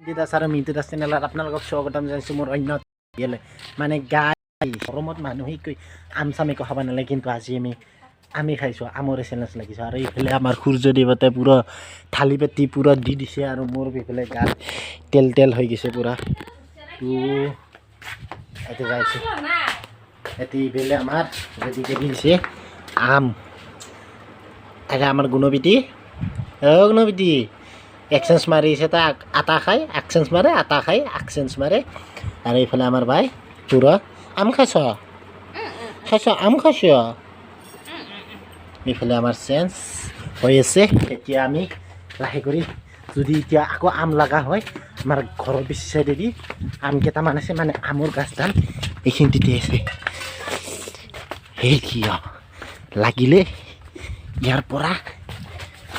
দাস আৰু মিণ্টু দাস চেনেলত আপোনালোকক স্বাগতম জনাইছোঁ মোৰ অন্য মানে গাই গৰমত মানুহে কৈ আম চাম একো খাব নালাগে কিন্তু আজি আমি খাইছোঁ আমৰে চেলেঞ্জ লাগিছোঁ আৰু এইফালে আমাৰ সূৰ্য দেৱতাই পূৰা থালি পাতি পূৰা দি দিছে আৰু মোৰ এইফালে গাত তেল হৈ গৈছে পূৰা তো এতিয়া যাইছোঁ এতিয়া এইফালে আমাৰ ৰেডিকে দিছে আম তাকে আমাৰ গুণবিটি গুণবিটি এক্সেঞ্জ মাৰিছে তাক আটা খাই এক্সেঞ্জ মাৰে আটা খাই এক্সেঞ্জ মাৰে আৰু এইফালে আমাৰ ভাই পূৰা আম খাইছ আম খাইছ এইফালে আমাৰ চেঞ্জ হৈ আছে এতিয়া আমি লাহে কৰি যদি এতিয়া আকৌ আম লগা হয় আমাৰ ঘৰৰ পিছ চাইডেদি আম কেইটামান আছে মানে আমৰ গাছডাল এইখিনিতে আছে সেই কিয় লাগিলে ইয়াৰ পৰা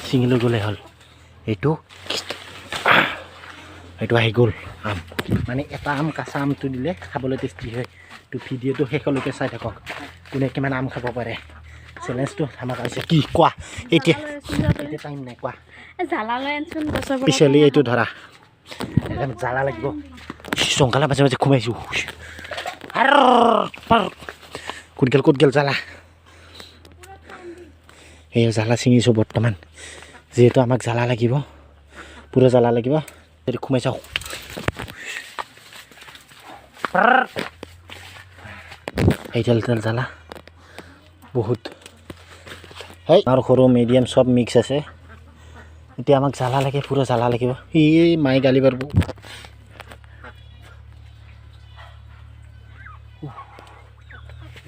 ছিঙি লৈ গ'লে হ'ল এইটো আহি গ'ল আম মানে এটা আম কেঁচা আমটো দিলে খাবলৈ টেষ্টি হয় তো ভিডিঅ'টো শেষলৈকে চাই থাকক কোনে কিমান আম খাব পাৰে চেলেঞ্জটো আমাক আছে কি কোৱা এতিয়া টাইম নাই কোৱা পিছলি এইটো ধৰা একদম জ্বালা লাগিব চংকালা মাজে মাজে সোমাইছোঁ ক'ত গেল জ্বালা এই জ্বালা ছিঙিছোঁ বৰ্তমান যিহেতু আমাক জ্বালা লাগিব পূৰা জ্বালা লাগিব যদি সোমাই চাওঁ এই তেল জ্বালা বহুত হয় আৰু সৰু মিডিয়াম চব মিক্স আছে এতিয়া আমাক জ্বালা লাগে পূৰা জ্বালা লাগিব এই মায়ে গালি পাৰিব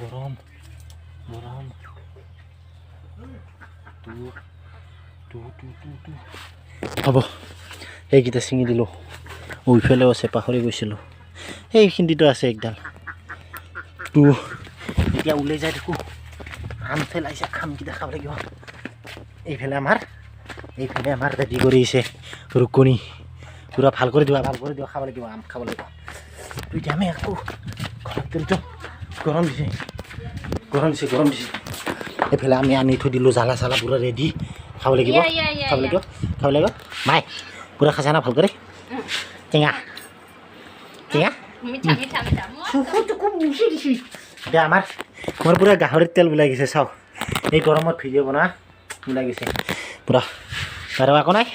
গৰম হ'ব সেইকেইটা ছিঙি দিলোঁ ওইফালেও আছে পাহৰি গৈছিলোঁ সেইখিনিতো আছে একডাল তো এতিয়া ওলাই যাই দেখোঁ আম পেলাইছে আমকেইটা খাব লাগিব এইফালে আমাৰ ৰেডি কৰিছে ৰুকনি পূৰা ভাল কৰি দিবা খাব লাগিব আম খাব লাগিব তো এতিয়া আমি আকৌ ঘৰত গৰম দিছে এইফালে আমি আনি থৈ দিলোঁ জ্বালা চালা পূৰা ৰেডি খাব লাগিব মাই পূৰা খাইছা না ভাল কৰি টেঙা এতিয়া মোৰ পূৰা গাহৰিৰ তেল ওলাই গৈছে চাওক এই গৰমত ভিডিঅ' বনোৱা ওলাই গৈছে পূৰা আৰু আকৌ নাই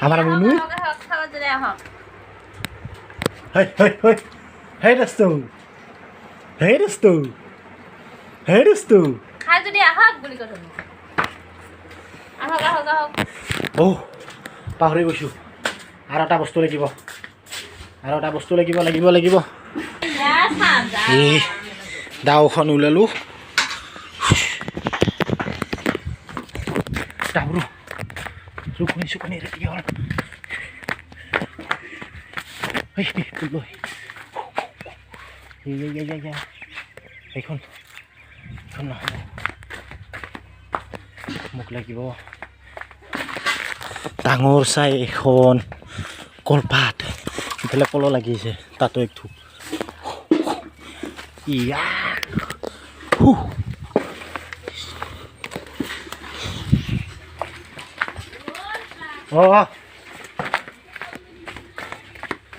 আমাৰ মুনু সেই দোস্তু পাহৰি গৈছোঁ আৰু এটা বস্তু লাগিব এই দাওখন ওলালোঁ ডাবৰু শুনি ৰেডি হ'ল এইখন নহ'ব মোক লাগিব ডাঙৰ চাই এখন কলপাত ইফালে কল লাগিছে তাতো এক থোক ইয়া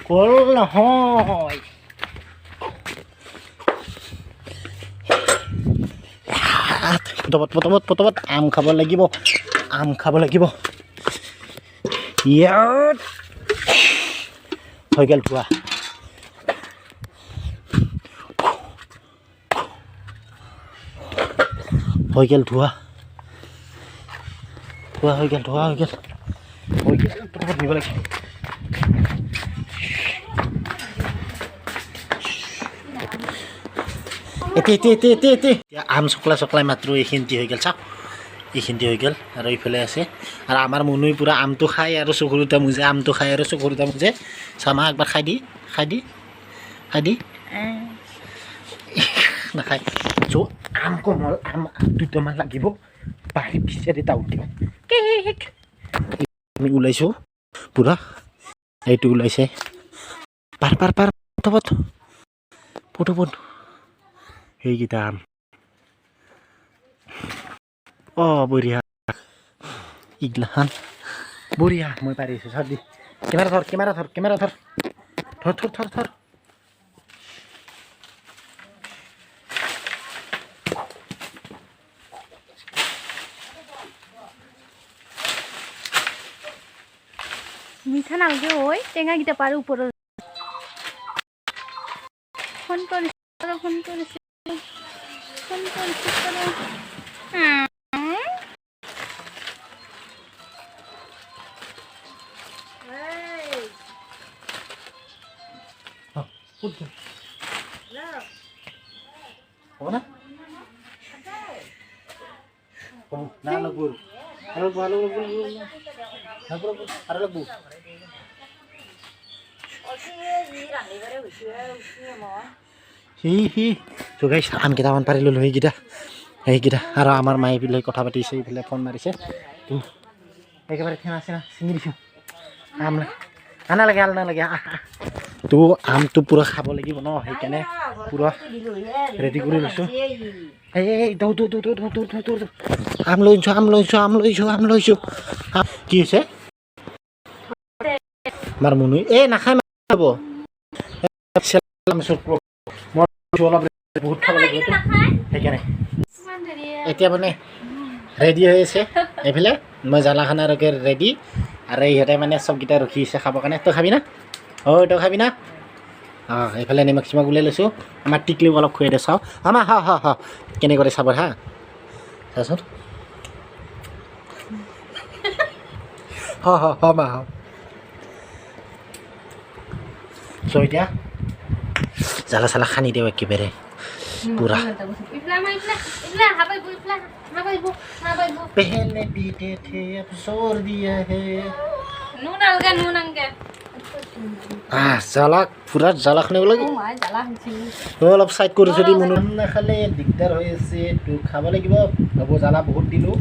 কল নহয় পটপট আম খাব লাগিব ইয়াত হৈ গ'ল ধোৱা হৈ গ'ল পটপট নিব লাগিব এতিয়া আম চকলাই মাত্ৰ এইখিনিতে হৈ গ'ল চাওক এইখিনিতে হৈ গ'ল আৰু এইফালে আছে আৰু আমাৰ মুনুই পূৰা আমটো খায় আৰু চকুৰ দুটা মুজে চামা একবাৰ খাই দি নাখায় চ' আম কোমল আম দুটামান লাগিব বাঢ়ি বিচাৰি টাউটিও আমি ওলাইছোঁ পূৰা এইটো ওলাইছে পাৰ পটপট সেইকেইটা আম বঢ়িয়া ইগলাখান বঢ়িয়া মই পাৰিছোঁ চৰ দি কেমেৰা ধৰ কেমেৰা ধৰ কেমেৰা ধৰ ধৰ ধৰ ধৰ ধৰ মিঠা নালগে ঐ টেঙাকেইটা পাৰ ওপৰত ফোন কৰিছে ফোন কৰিছে ফোন কৰিছে হ'ব না না লাগবো আৰু ভাল আৰু লাগবো সি তো গাইছ আম কেইটামান পাৰি ল'লোঁ সেইকেইটা আৰু আমাৰ মায়ে এইফালে কথা পাতিছে এইফালে ফোন মাৰিছে তো একেবাৰে ঠেঙা চেঙা ছিঙি দিছোঁ আম নালাগে তো আমটো পূৰা খাব লাগিব ন সেইকাৰণে পূৰা ৰেডি কৰি লৈছোঁ এই দৌ আম লৈছোঁ কি হৈছে আমাৰ মুনু এই নাখায় হ'ব অলপ বহুত খাব লাগিব সেইকাৰণে এতিয়া মানে ৰেডি হৈ আছে এইফালে মই জ্বালাখানাৰকে ৰেডি আৰু ইহঁতে মানে চবকেইটা ৰখি আছে খাবৰ কাৰণে তই খাবি না তই খাবি না এইফালে নিমখ চিমখ ওলাই লৈছোঁ আমাৰ টিকলিও অলপ খুৱাই দে চাওঁ আমাৰ কেনেকৈ চাব হা চাচোন মা চ' এতিয়া জ্বালা চালা সানি দিওঁ একেবাৰে পূৰা पहले पीते थे अब जोर दिया है জ্বালা পূৰা জ্বালা খানিব লাগে অলপ চাইড কৰি যদি মনত নাখালে দিগদাৰ হৈ আছে তো খাব লাগিব হ'ব জ্বালা বহুত দিলোঁ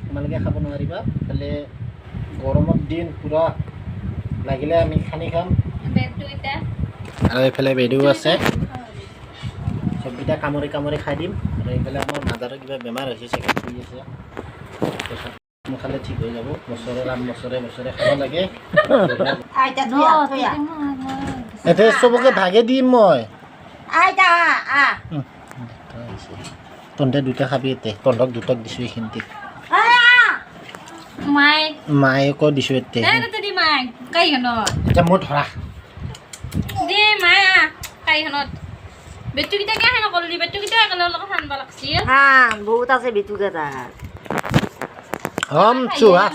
তোমালোকে খাব নোৱাৰিবা খালে গৰমত দিন পূৰা লাগিলে আমি খানি খাম আৰু এইফালে বেদু আছে চবকেইটা কামুৰি খাই দিম আৰু এইফালে আমাৰ মাদাৰৰ কিবা বেমাৰ হৈছে চাগে শুই আছে খালে ঠিক হৈ যাব বছৰে খাব লাগে এতিয়া চবকে ভাগে দিম মই তহঁতে দুটা খাবি এতিয়া তহঁতক দুটাক দিছোঁ এইখিনিতে মায়েকো দিছোঁ এতিয়া এতিয়া মই ধৰা বহুত আছে বেটুকেইটা চুহা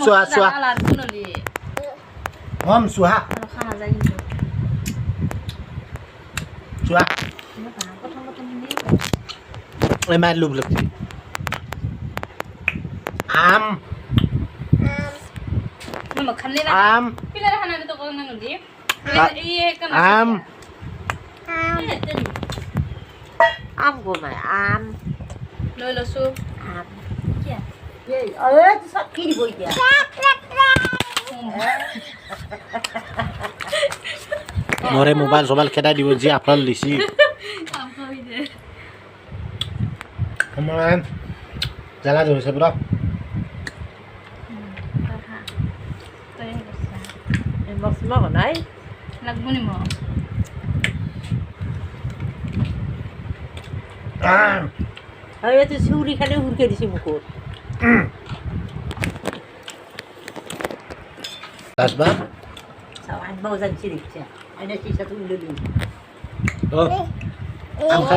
মাৰ লোভ লাগছে আম আম গোমাই আম লৈ লৈছোঁ আম কি দিব এতিয়া মোৰে মোবাইল চোবাইল খেদাই দিব যি আপলোড দিছি জ্বালা ধৰিছে পূৰা মছলা বনাই লাগব নি মোক আৰু এইটো চুৰি খালে হুৰকে দিছে মুখত আনবাও জানছি দেখছা এনে চিচা তুলি দিম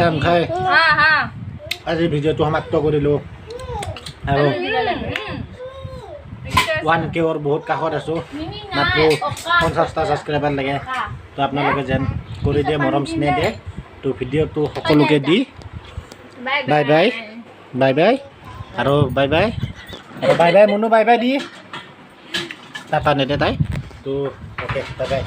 আম খাই আজি ভিডিঅ'টো সমাপ্ত কৰিলোঁ আৰু 1K বহুত কাষত আছোঁ মাত্ৰ 50টা ছাবস্ক্ৰাইবাৰ লাগে তো আপোনালোকে যেন কৰি দিয়ে মৰম স্নেহ দিয়ে তো ভিডিঅ'টো সকলোকে দি বাই আৰু bye bye Munu bye by the Tata নেদে তাই তো অ'কে বাই বাই